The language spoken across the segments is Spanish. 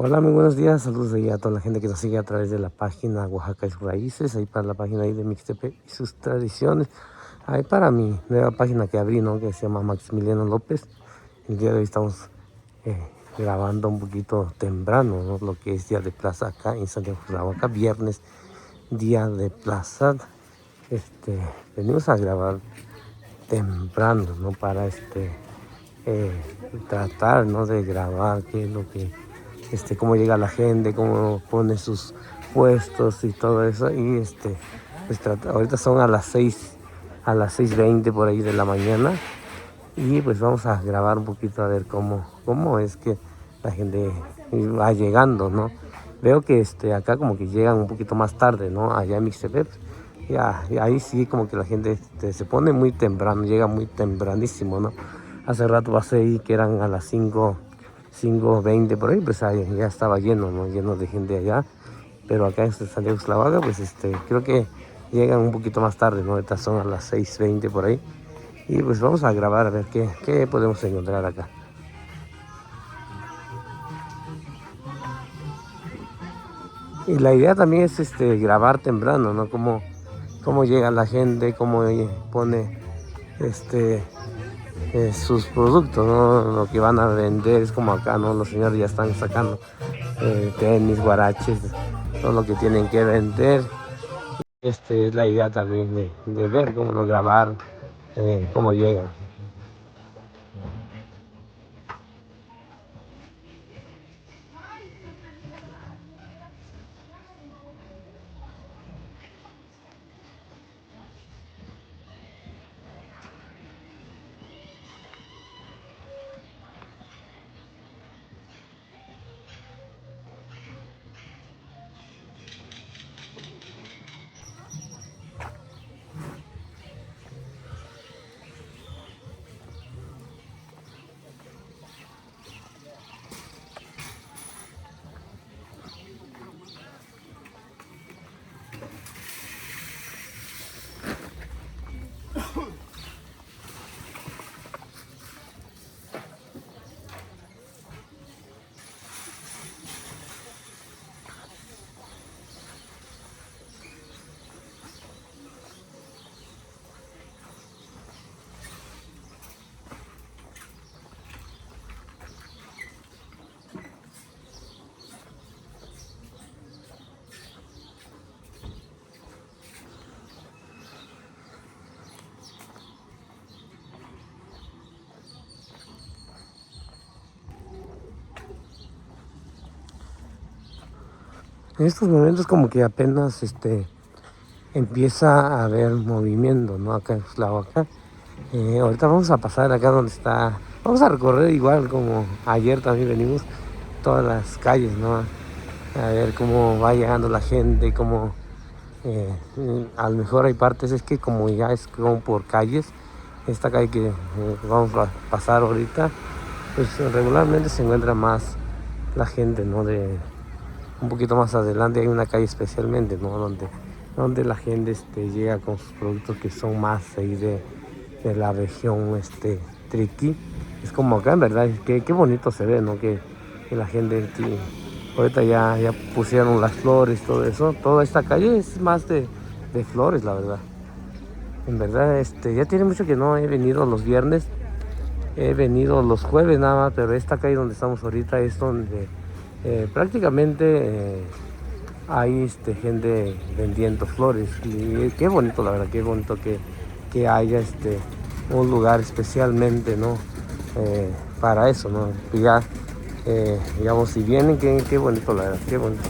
Hola, muy buenos días, saludos ahí a toda la gente que nos sigue a través de la página Oaxaca y sus raíces, ahí para la página ahí de Mixtepec y sus tradiciones, ahí para mi nueva página que abrí, ¿no? Que se llama Maximiliano López. El día de hoy estamos grabando un poquito temprano, ¿no? Lo que es Día de Plaza acá en Santiago Oaxaca, viernes, Día de Plaza. Venimos a grabar temprano, ¿no? Para eh, tratar, ¿no? De grabar qué es lo que cómo llega la gente, cómo pone sus puestos y todo eso. Y ahorita son a las 6:20 por ahí de la mañana. Y pues vamos a grabar un poquito a ver cómo es que la gente va llegando, ¿no? Veo que acá como que llegan un poquito más tarde, ¿no? Allá en Mixtepec. Ya, y ahí sí como que la gente se pone muy temprano, llega muy tempranísimo, ¿no? Hace rato pasé ahí que eran a las 5:20 por ahí, pues ahí ya estaba lleno, ¿no? Lleno de gente allá. Pero acá en Santiago Xlavaga, pues creo que llegan un poquito más tarde, ¿no? Estas son a las 6:20 por ahí. Y pues vamos a grabar a ver qué podemos encontrar acá. Y la idea también es grabar temprano, ¿no? Cómo llega la gente, cómo pone este, sus productos, ¿no? Lo que van a vender es como acá, ¿no? Los señores ya están sacando tenis, guaraches, todo lo que tienen que vender. Es la idea también de ver cómo lo grabar, cómo llegan. En estos momentos como que apenas empieza a haber movimiento, ¿no? Acá en Cuernavaca. Ahorita vamos a pasar acá donde está, vamos a recorrer igual como ayer también venimos todas las calles, ¿no? A ver cómo va llegando la gente, a lo mejor hay partes, es que como ya es como por calles, esta calle que vamos a pasar ahorita, pues regularmente se encuentra más la gente, ¿no? De un poquito más adelante hay una calle especialmente, ¿no? Donde la gente llega con sus productos que son más ahí de la región Triqui. Es como acá, en verdad, qué bonito se ve, ¿no? Que la gente, ahorita ya pusieron las flores, todo eso. Toda esta calle es más de flores, la verdad. En verdad, ya tiene mucho que no he venido los viernes. He venido los jueves nada más, pero esta calle donde estamos ahorita es donde prácticamente hay gente vendiendo flores. Y qué bonito, la verdad, qué bonito que haya un lugar especialmente, ¿no? Para eso, ¿no? Y ya, digamos, si vienen, qué bonito, la verdad, qué bonito.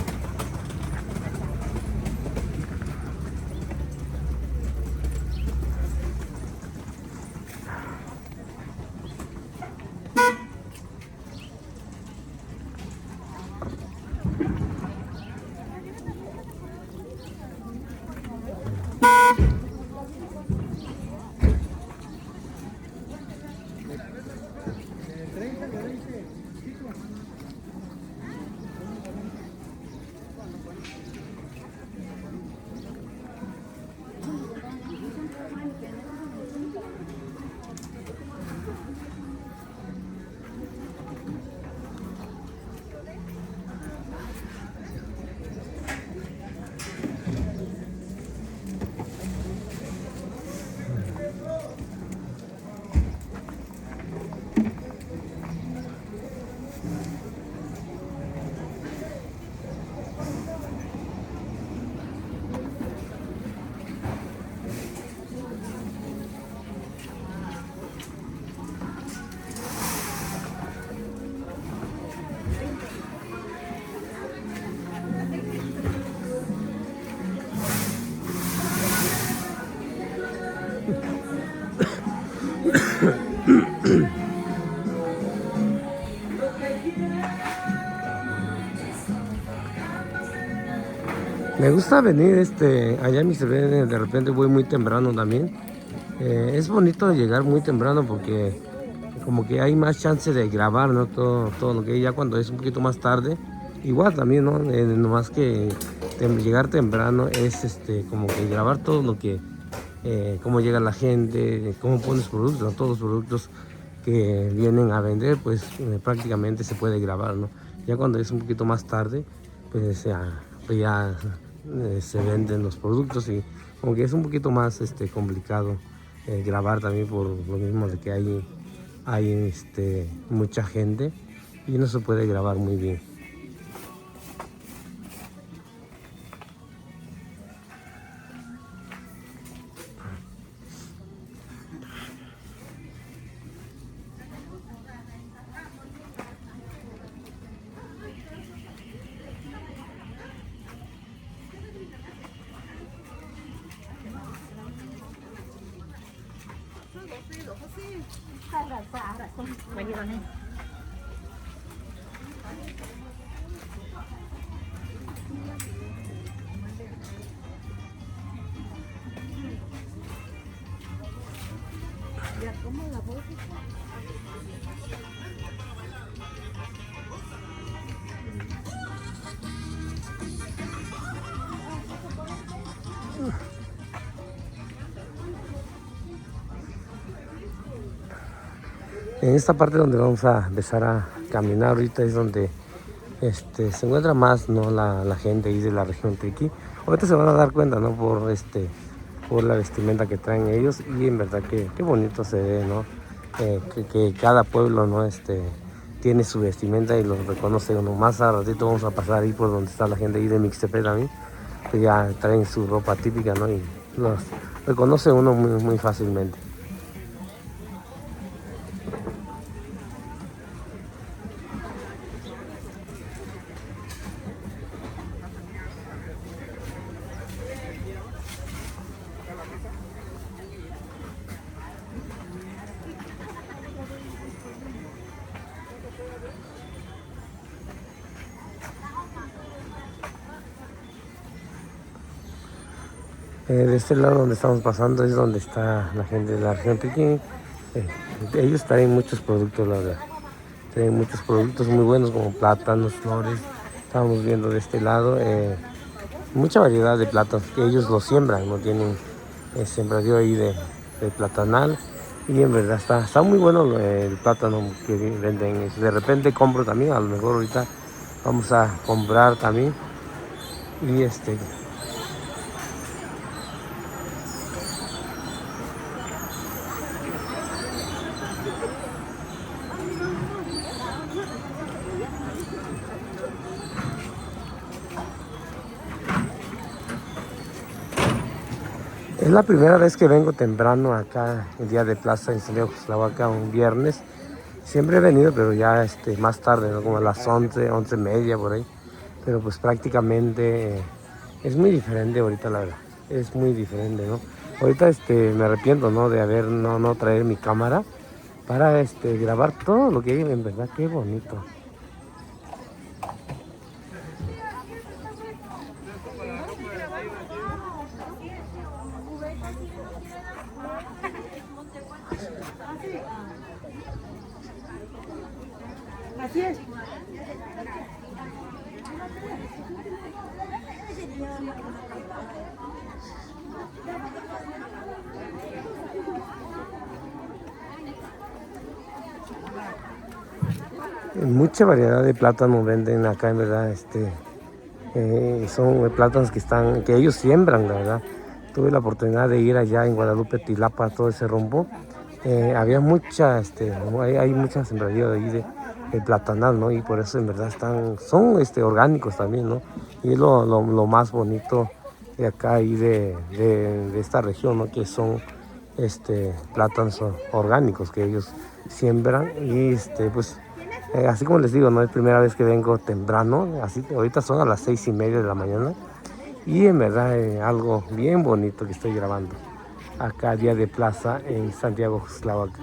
Me gusta venir allá en mi CB, de repente voy muy temprano también. Es bonito llegar muy temprano porque como que hay más chance de grabar, ¿no? Todo lo que ya cuando es un poquito más tarde, igual también, ¿no? Nomás que llegar temprano es como que grabar todo lo que, cómo llega la gente, cómo pones productos, ¿no? Todos los productos que vienen a vender, pues prácticamente se puede grabar, ¿no? Ya cuando es un poquito más tarde, pues ya se venden los productos y como que es un poquito más complicado grabar también por lo mismo de que hay mucha gente y no se puede grabar muy bien. En esta parte donde vamos a empezar a caminar ahorita es donde se encuentra más, ¿no? la gente ahí de la región Triqui. Ahorita se van a dar cuenta, ¿no? Por la vestimenta que traen ellos y en verdad que qué bonito se ve, ¿no? Que cada pueblo, ¿no? Tiene su vestimenta y los reconoce uno. Más a ratito vamos a pasar ahí por donde está la gente ahí de Mixtepec también, que ya traen su ropa típica, ¿no? Y los reconoce uno muy, muy fácilmente. De este lado donde estamos pasando es donde está la gente de la región Triqui. Ellos traen muchos productos, la verdad. Traen muchos productos muy buenos como plátanos, flores. Estamos viendo de este lado mucha variedad de plátanos que ellos lo siembran, no tienen sembradío ahí de platanal. Y en verdad está muy bueno el plátano que venden. De repente compro también, a lo mejor ahorita vamos a comprar también. Y es la primera vez que vengo temprano acá, el día de Plaza en Santiago Cuxtlahuaca, un viernes. Siempre he venido, pero ya más tarde, ¿no? Como a las 11:30 por ahí. Pero pues prácticamente es muy diferente ahorita, la verdad. Es muy diferente, ¿no? Ahorita me arrepiento, ¿no? De haber no traer mi cámara para grabar todo lo que hay. En verdad, qué bonito. Así es. Mucha variedad de plátanos venden acá, en verdad. Son plátanos que ellos siembran, la verdad. Tuve la oportunidad de ir allá en Guadalupe, Tilapa, todo ese rumbo. Había hay mucha sembradío de ahí de platanal, ¿no? Y por eso en verdad son orgánicos también, ¿no? Y es lo más bonito de acá y de esta región, ¿no? Que son plátanos orgánicos que ellos siembran y pues así como les digo, no es primera vez que vengo temprano, así que ahorita son a las 6:30 de la mañana y en verdad algo bien bonito que estoy grabando acá día de plaza en Santiago Cuxtlahuaca.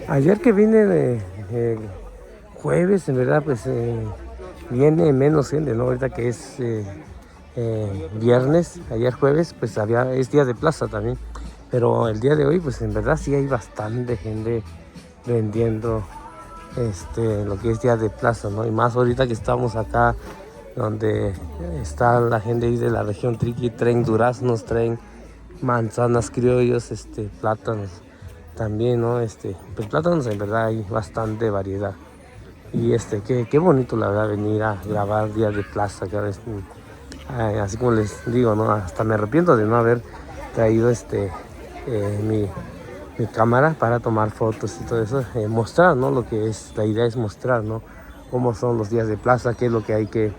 Ayer que vine de jueves, en verdad, pues viene menos gente, ¿no? Ahorita que es viernes, ayer jueves, pues es día de plaza también. Pero el día de hoy, pues en verdad sí hay bastante gente vendiendo lo que es día de plaza, ¿no? Y más ahorita que estamos acá, donde está la gente ahí de la región Triqui, traen duraznos, traen manzanas criollos, plátanos también, ¿no? Pues plátanos en verdad hay bastante variedad. Y qué bonito la verdad venir a grabar días de plaza, cada vez, así como les digo, ¿no? Hasta me arrepiento de no haber traído mi cámara para tomar fotos y todo eso, mostrar, ¿no? Lo que es, la idea es mostrar, ¿no? Cómo son los días de plaza, qué es lo que hay qué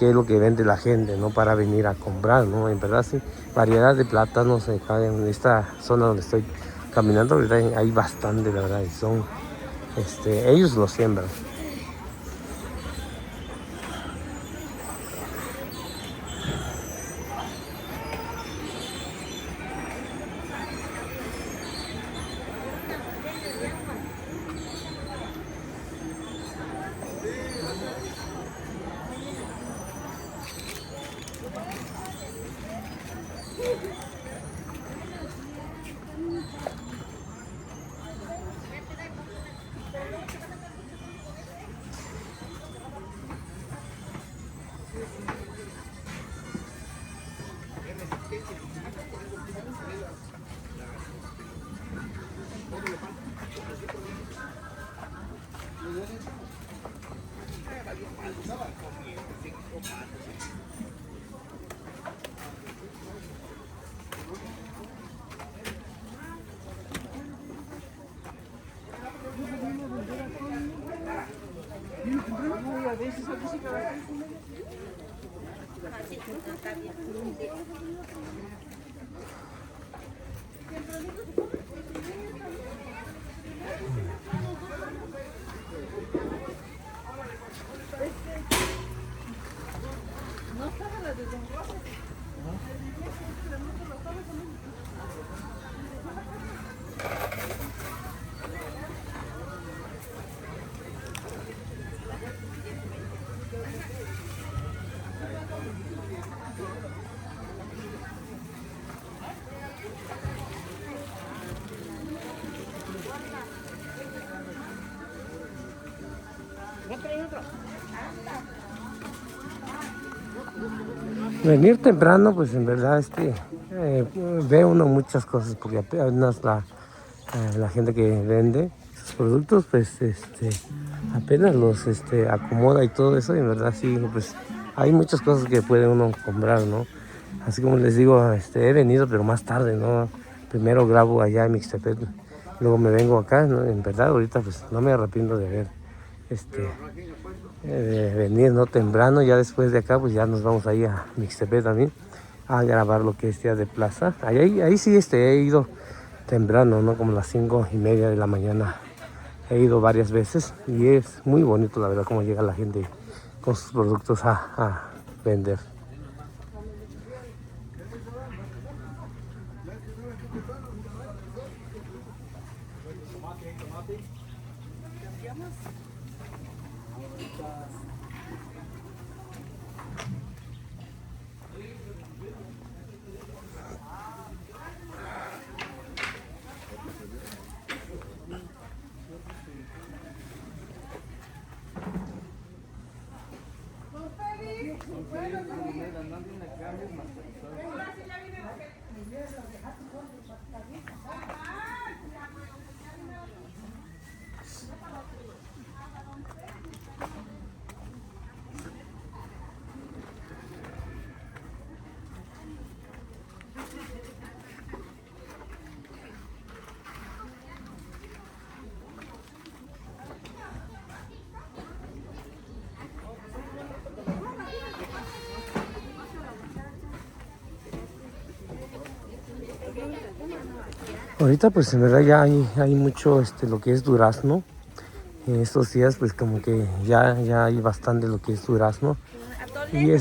es lo que vende la gente, ¿no? Para venir a comprar, ¿no? En verdad sí, variedad de plátanos acá en esta zona donde estoy caminando, ¿verdad? Hay bastante, la verdad, y son, ellos los siembran. Venir temprano, pues en verdad ve uno muchas cosas, porque apenas la gente que vende sus productos, pues apenas los acomoda y todo eso, y en verdad sí, pues hay muchas cosas que puede uno comprar, ¿no? Así como les digo, he venido, pero más tarde, ¿no? Primero grabo allá en Mixtepec, luego me vengo acá, ¿no? En verdad ahorita pues no me arrepiento de ver de venir, ¿no? Temprano. Ya después de acá pues ya nos vamos ahí a Mixtepec también a grabar lo que es día de plaza. Ahí sí he ido temprano, ¿no? Como las 5:30 de la mañana. He ido varias veces y es muy bonito, la verdad, cómo llega la gente con sus productos a vender. Ahorita pues en verdad ya hay mucho lo que es durazno. en estos días pues como que ya hay bastante lo que es durazno. Y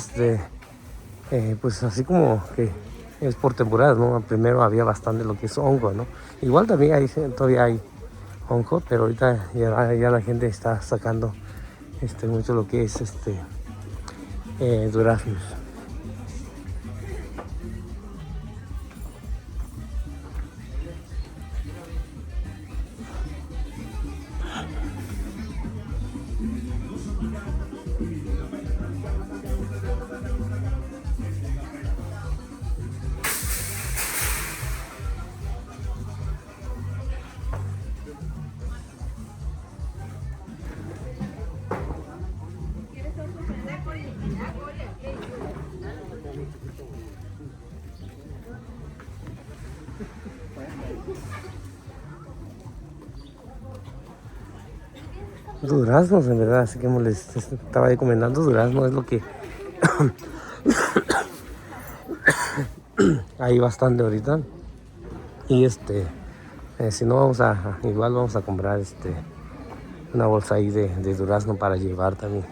pues así como que es por temporadas, ¿no? Primero había bastante lo que es hongo, ¿no? Igual también todavía hay hongo, pero ahorita ya la gente está sacando mucho lo que es duraznos. Duraznos, en verdad, así que como les estaba ahí comentando, durazno es lo que hay bastante ahorita. Y si no igual vamos a comprar una bolsa ahí de durazno para llevar también.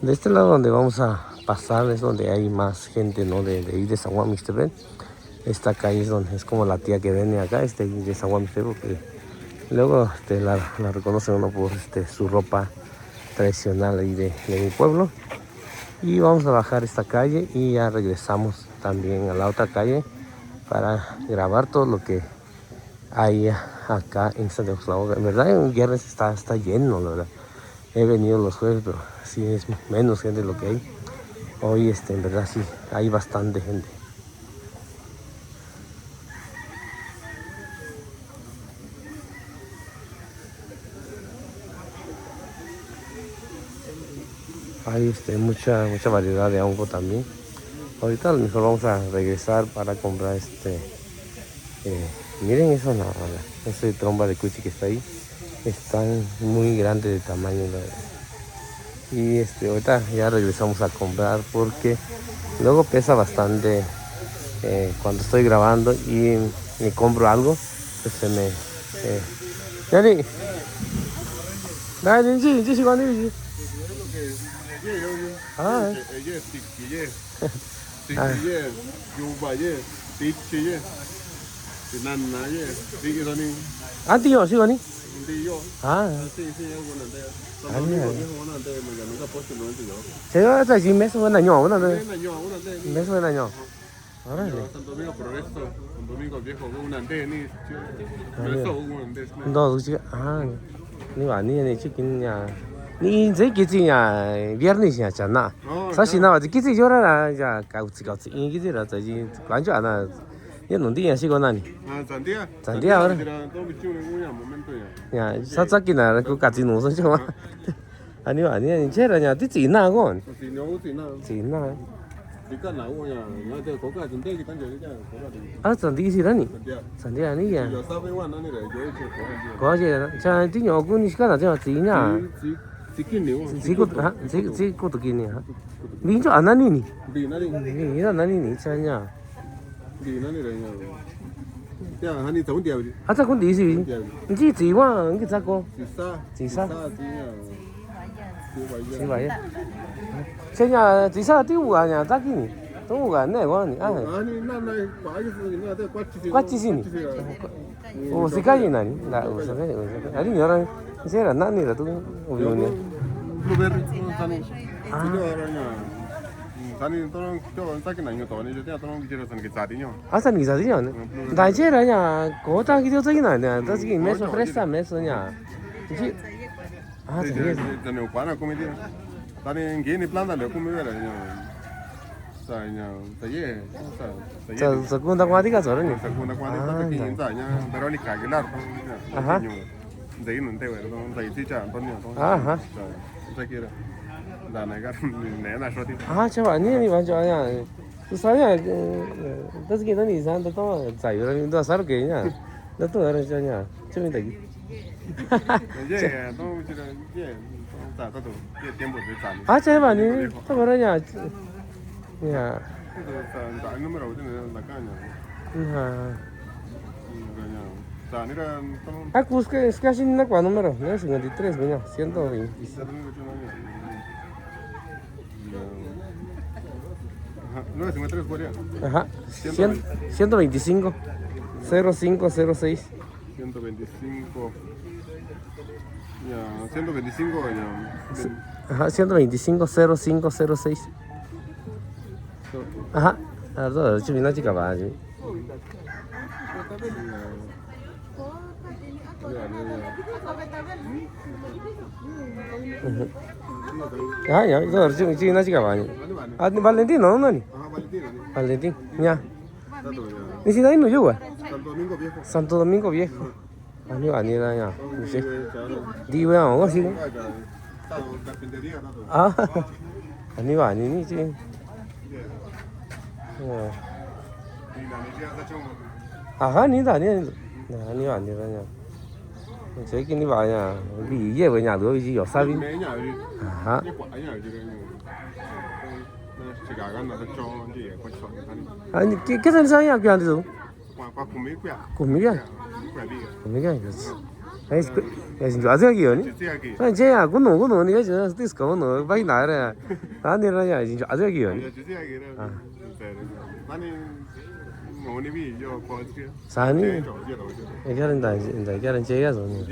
De este lado donde vamos a pasar es donde hay más gente, ¿no? De San Juan Mixtepec. Esta calle es como la tía que viene acá, de San Juan Mixtepec, porque luego la reconoce uno por su ropa tradicional ahí de mi pueblo. Y vamos a bajar esta calle y ya regresamos también a la otra calle para grabar todo lo que hay acá en San Oxlaoga. En verdad en viernes está lleno, la verdad. He venido los jueves, pero sí es menos gente de lo que hay. Hoy en verdad sí hay bastante gente. Hay mucha variedad de hongo también. Ahorita a lo mejor vamos a regresar para comprar miren eso, ese tromba de cuchi que está ahí. Están muy grandes de tamaño, la verdad. Y ahorita ya regresamos a comprar porque luego pesa bastante cuando estoy grabando y me compro algo, pues se me... Yani, dale, sí, sí, cuando sí. Ah, antiyo, sí, Connie. Ah, 제가 지금 매수 한 año, 매수 한 año. Órale. Santo Domingo Progreso, Santo Domingo Viejo, un andén, 너 이거 아니네 치킨이야. 니 이제 기지야 viernes이잖아. 사실 나 어제 기지 줘라 자 가우치 이 기지라 저기 관주 안 하. 얘 논디야 시고나니. Ah, Sandía. Sandía ahora. 야 사자기나 그까지 노선 좀. 아니야 쟤라냐 뒤지 나고. 지나. 아 산디시라니. 산디 아니야. 거기에 자 뒤녀 군이 시간 나죠 지냐. 지고도 기니야. 민주 안 하니니. 이나 나니니 차냐. 아자 근데 이시 이제 지와 이게 자고 지사 지와야 세냐 지사 띄우 아니야 딱이니 동우가 안 내고 아니 아니 나나 과치시니 과치시니 오 시간이 나니 나 우선에 아니 여러 세라 나니라도 우리는 블루베리 산이 이거라냐 산이 또는 저 사기 나요 또 아니 저 또는 기저선 게 자디뇨 아산 기사디뇨 나 제라냐 고다 기도 저기 나냐 저 지금 메소 프레사 메소냐 이제 아 저기 저는 오빠나 코미디 산이 개인이 플랜다 내 코미디라 segunda cuática solo ni. segunda cuadrita que ya Verónica Aguilar Ajá. de ahí no te veo de chicha Antonio Ajá. se quiere la negar nena shoti 아, 저 아니니 맞아 아니야. 그 사야 das que ni san to sai rồi do sao cái nhá. Đó tôi ở đây nhá. Chứ mình thấy. ye no chira ye ta ta tu ye tiempo de tal 아, 저 아니. 또 그러냐. 야. ta número de la caña 아. ta mira Ah, busca, es casi una cuál número, ¿no? 53, mira, 120. No, 53 Corea. Ajá, 125, 0506. 125. Ya, 125 ya. Ajá, 125, 0506. Ajá, a ver, 지금 나 지가 봐. Ah, ya, itu harus cium nasi kapan? Ah, Valentino, no ni? Valentín, ya. Ni sini no juga? Santo Domingo Viejo. Ani lah ya. Di mana orang sih? Ah, ani ni sih. Ah, ni dah ni lah ya. Saya kini banyak, bi ye banyak dua biji有三 啊，啊你给咱啥样干的都？고미야 그렇지. 야 진짜 아직 이거니? 아니 제야 그노 니가 저 디스코 너 많이 나래. 아니라냐 진짜 아직 이거니? 사니? 이거는 제가 손이.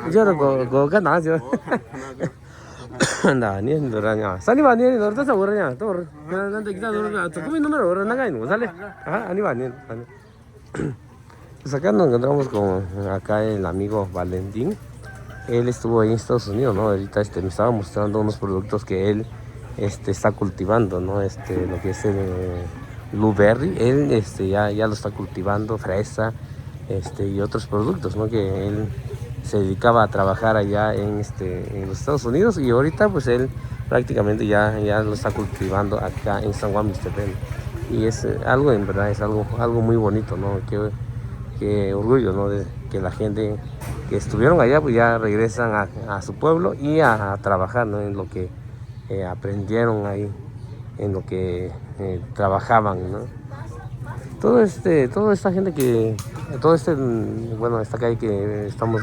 이제는 거가 나죠. 나 아니 너라냐. 사니 아니 너도 저 그러냐. 또 난데 기타 너는 조금 número ahora naga no sale. Ah, ani. Pues acá nos encontramos con acá el amigo Valentín. Él estuvo ahí en Estados Unidos, ¿no? Ahorita me estaba mostrando unos productos que él está cultivando, ¿no? Lo que es el blueberry, él ya lo está cultivando, fresa, y otros productos, ¿no? Que él se dedicaba a trabajar allá en los Estados Unidos y ahorita pues él prácticamente ya lo está cultivando acá en San Juan Mixtepec. Y es algo, en verdad, es algo muy bonito, ¿no? Qué orgullo, ¿no? De que la gente que estuvieron allá pues ya regresan a su pueblo y a trabajar, ¿no? En lo que aprendieron ahí, en lo que trabajaban, ¿no? Toda esta gente bueno, esta calle que estamos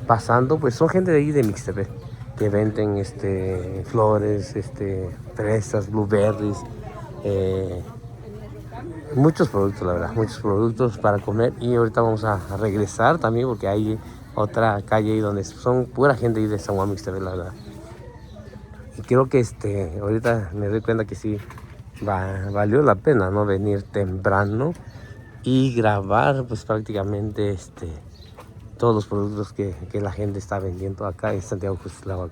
pasando, pues son gente de ahí de Mixtepec, que venden flores, fresas, blueberries, muchos productos, la verdad, muchos productos para comer. Y ahorita vamos a regresar también porque hay otra calle ahí donde son pura gente ahí de San Juan Mixtepec, la verdad. Y creo que ahorita me doy cuenta que sí valió la pena, ¿no? Venir temprano y grabar pues prácticamente todos los productos que la gente está vendiendo acá en Santiago Cusitlahua.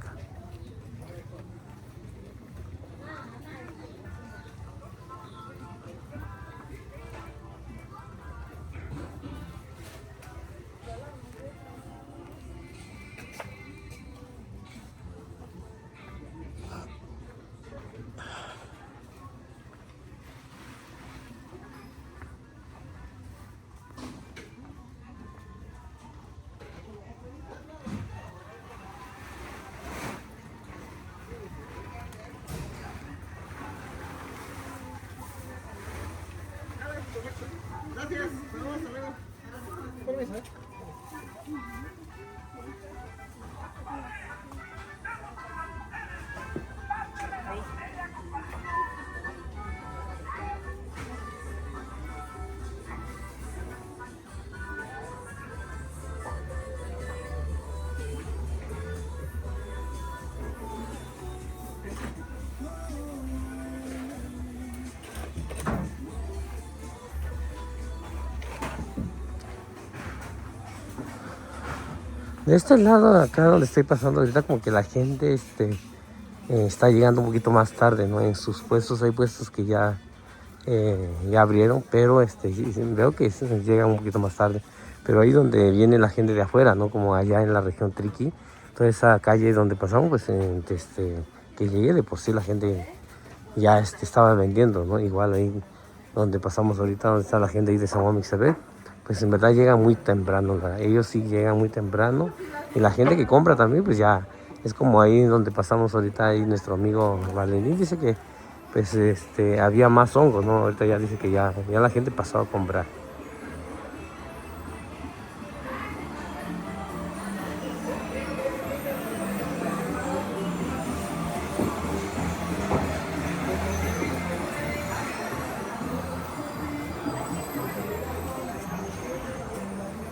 De este lado de acá donde estoy pasando ahorita, como que la gente está llegando un poquito más tarde, ¿no? En sus puestos hay puestos que ya abrieron, pero veo que llegan un poquito más tarde. Pero ahí donde viene la gente de afuera, ¿no? Como allá en la región Triqui, toda esa calle donde pasamos, pues que llegué de por sí la gente ya estaba vendiendo, ¿no? Igual ahí donde pasamos ahorita, donde está la gente ahí de San Juan Mixtepec, pues en verdad llega muy temprano, ¿verdad? Ellos sí llegan muy temprano y la gente que compra también, pues ya es como ahí donde pasamos ahorita, ahí nuestro amigo Valerín dice que pues había más hongos, ¿no? Ahorita ya dice que ya la gente pasó a comprar.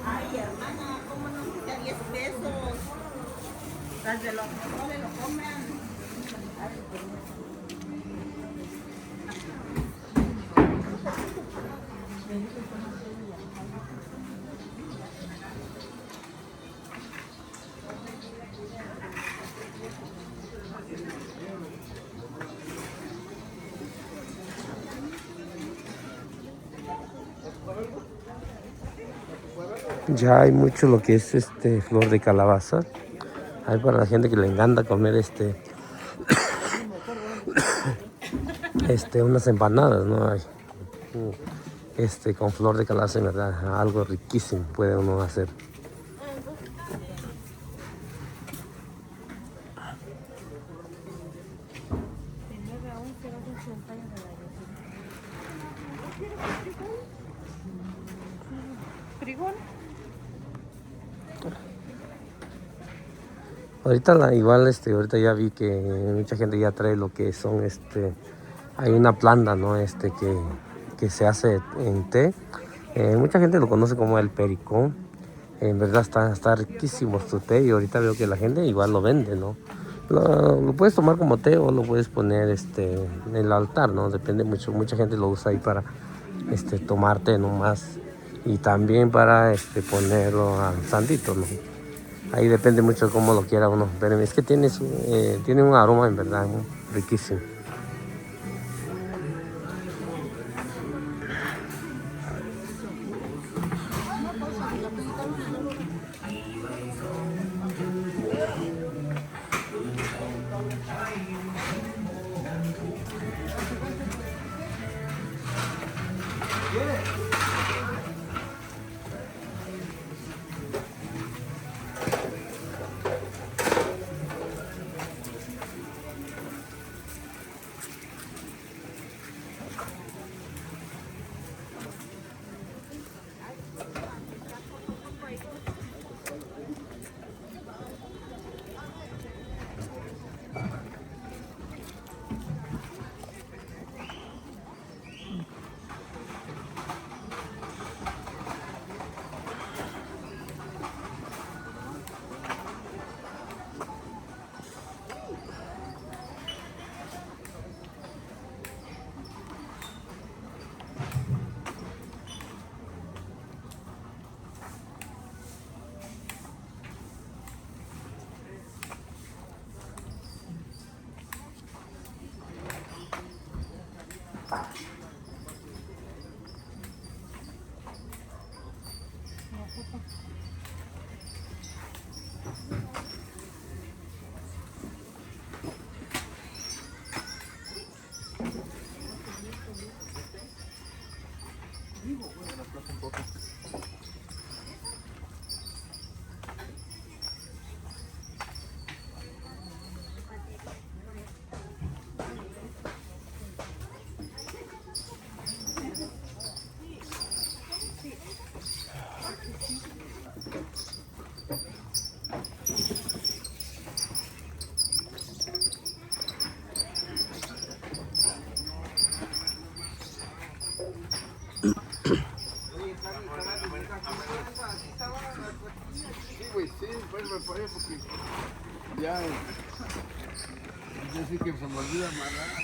Ay, hermana, ¿cómo no quita 10 pesos? Las de los no me lo comen. Ya hay mucho lo que es flor de calabaza. Hay para la gente que le encanta comer unas empanadas, ¿no? Hay, con flor de calabaza, en verdad, algo riquísimo puede uno hacer. ¿Frijol? Ahorita igual ahorita ya vi que mucha gente ya trae lo que son hay una planta, ¿no? Que se hace en té. Mucha gente lo conoce como el pericón. En verdad está riquísimo su té y ahorita veo que la gente igual lo vende, ¿no? Lo puedes tomar como té o lo puedes poner en el altar, ¿no? Depende mucho. Mucha gente lo usa ahí para tomar té nomás y también para ponerlo al sandito, ¿no? Ahí depende mucho de cómo lo quiera uno. Pero es que tiene un aroma en verdad, ¿no? Riquísimo. Sí, güey, sí, pues me paré porque ya, yo sí que se me olvida amarrar.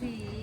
Sí.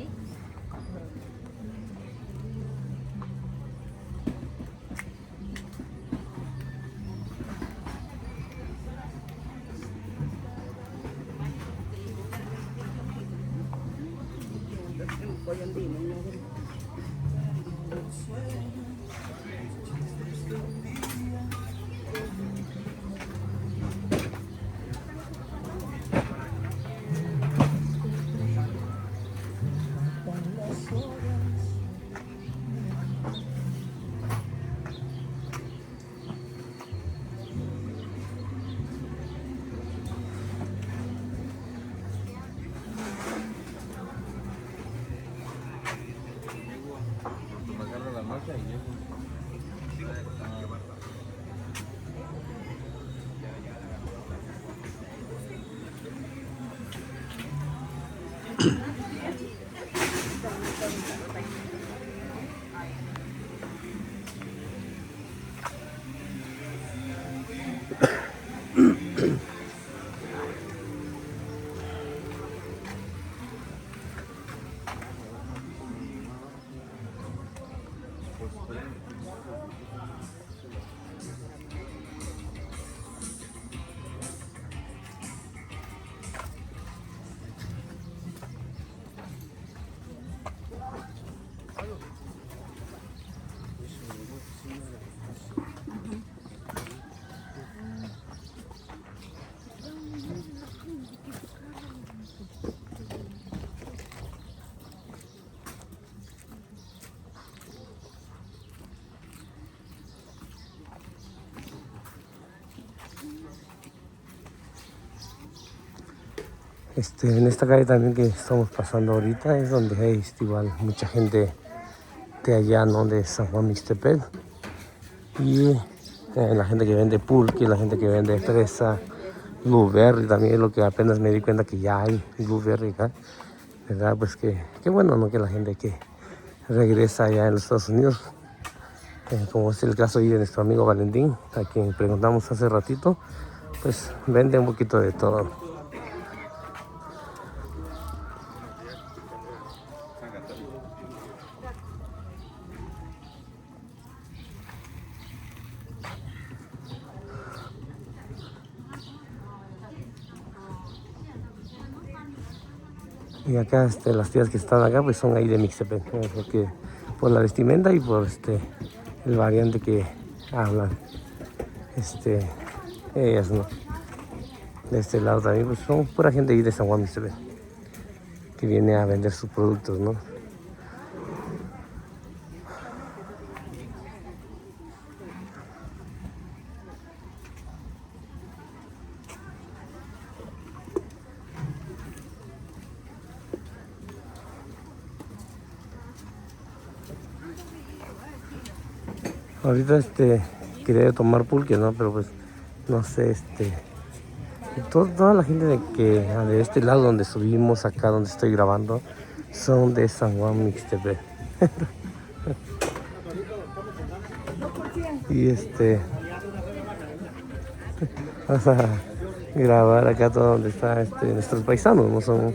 En esta calle también que estamos pasando ahorita es donde hay igual mucha gente de allá, ¿no? De San Juan Mixtepec. Y la gente que vende pulque, la gente que vende fresa, blueberry también, es lo que apenas me di cuenta que ya hay blueberry acá. ¿Verdad? Pues qué bueno, ¿no? Que la gente que regresa allá en los Estados Unidos, como es el caso ahí de nuestro amigo Valentín, a quien preguntamos hace ratito, pues vende un poquito de todo. Y acá las tías que están acá pues son ahí de Mixtepec, ¿no? Porque por la vestimenta y por el variante que hablan ellas, ¿no? De este lado también pues son pura gente ahí de San Juan Mixtepec que viene a vender sus productos, ¿no? Ahorita quería tomar pulque, ¿no? Pero pues no sé, toda la gente de este lado donde subimos, acá donde estoy grabando, son de San Juan Mixtepec. Y vamos a grabar acá todo donde está nuestros paisanos, no son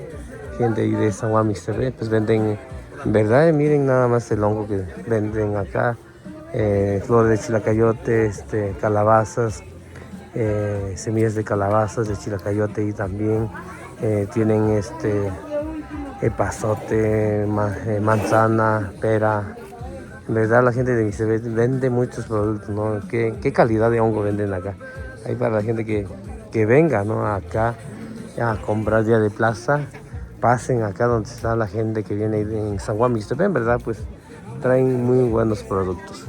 gente ahí de San Juan Mixtepec, pues venden, en verdad, miren nada más el hongo que venden acá. Flores de chilacayote, calabazas, semillas de calabazas, de chilacayote y también tienen epazote, manzana, pera. En verdad la gente de Mixtepec vende muchos productos, ¿no? ¿Qué calidad de hongo venden acá? Hay para la gente que venga, ¿no? Acá a comprar día de plaza, pasen acá donde está la gente que viene en San Juan Mixtepe, en verdad pues traen muy buenos productos.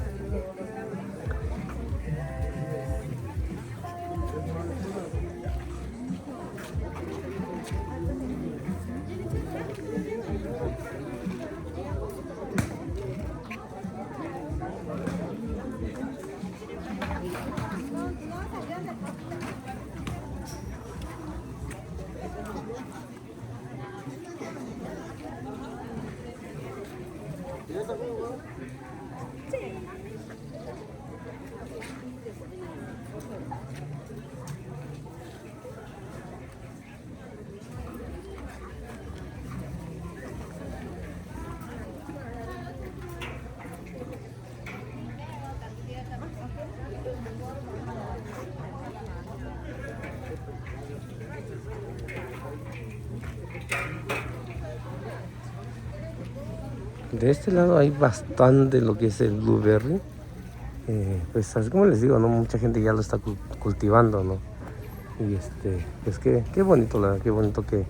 De este lado hay bastante lo que es el blueberry. Pues así como les digo, ¿no? Mucha gente ya lo está cultivando, ¿no? Y pues qué bonito, la verdad, qué bonito que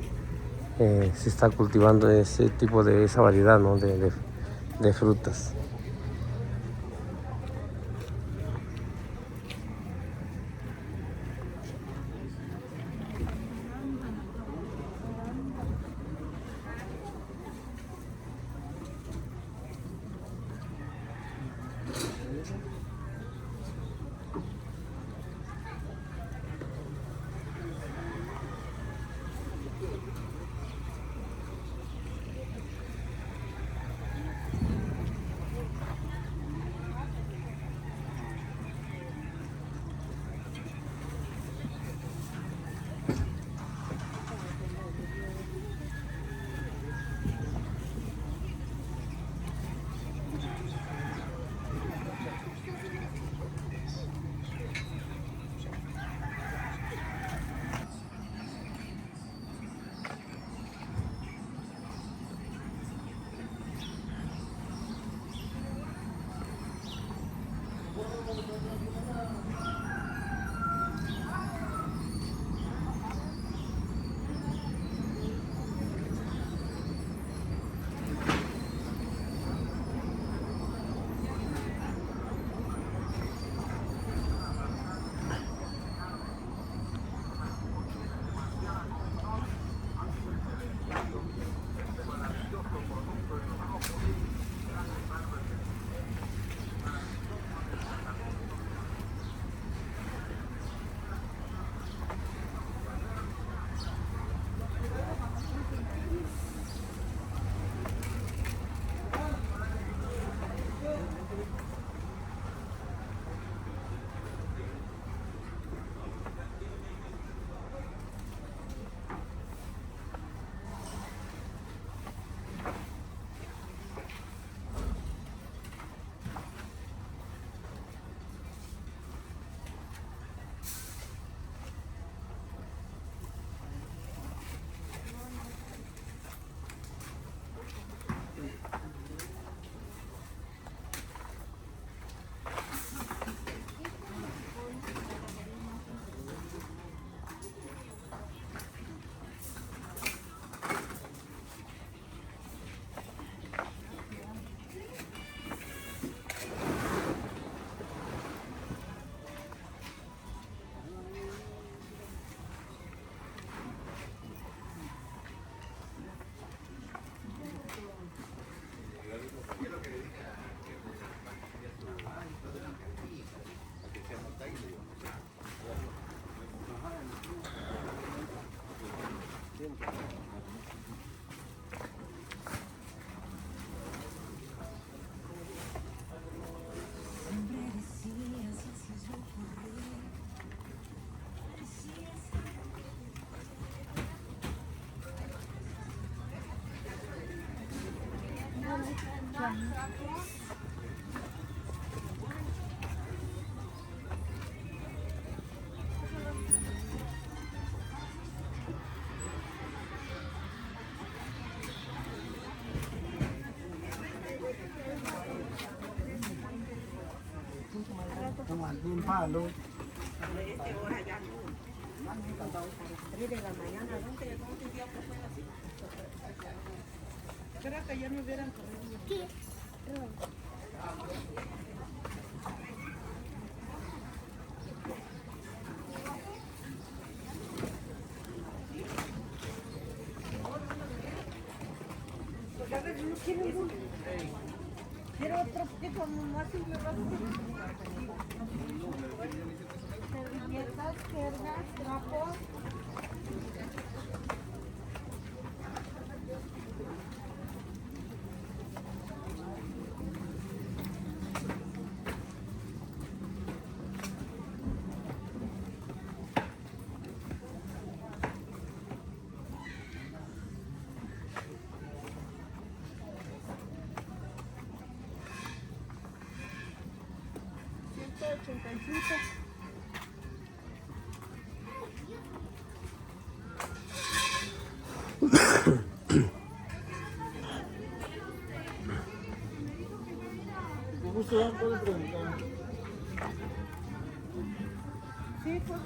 se está cultivando ese tipo de, esa variedad, ¿no? de frutas. Creo que ya me hubieran corrido. Quiero otro poquito más simple. Servilletas, jergas, trapos. $185. Sí, pues.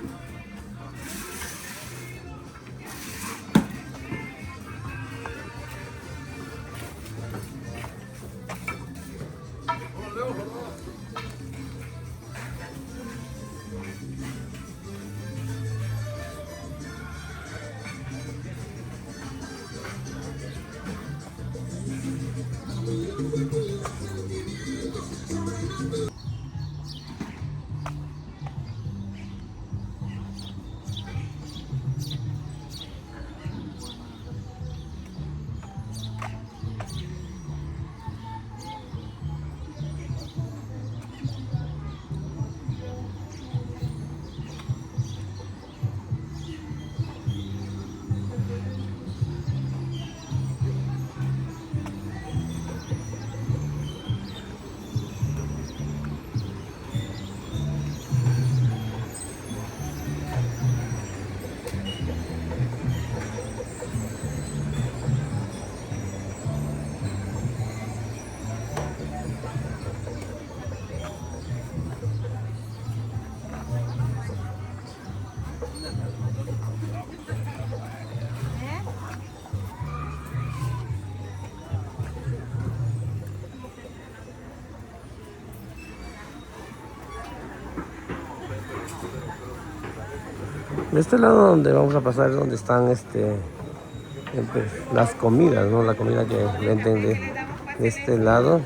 De este lado donde vamos a pasar es donde están pues, las comidas, ¿no? La comida que venden de este lado.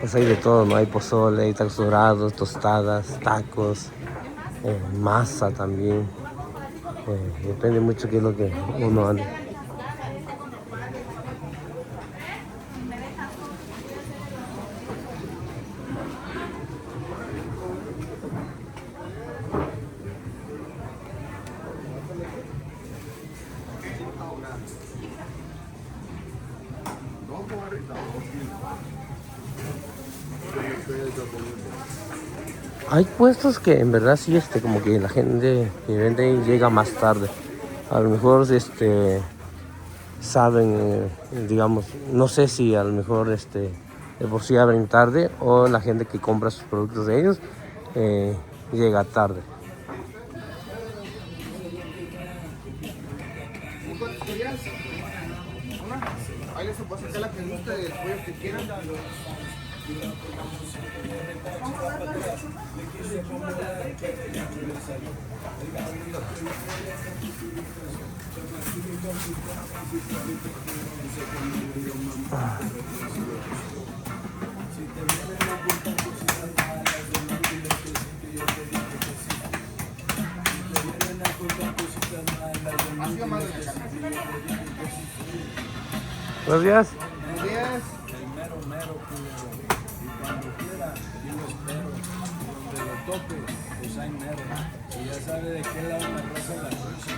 Pues hay de todo, ¿no? Hay pozole, hay tacos dorados, tostadas, tacos, masa también. Depende mucho qué es lo que uno ande. Hay puestos que en verdad sí, como que la gente que vende llega más tarde. A lo mejor, saben, digamos, no sé si a lo mejor, de por sí abren tarde o la gente que compra sus productos de ellos llega tarde. Ahí les puedo sacar la que gusta y el pollo que quieran. Buenos días. Buenos días. El mero culero. Y cuando quiera, yo lo espero. Donde lo toque, pues hay mero. Y ya sabe de qué lado me roza la rosa.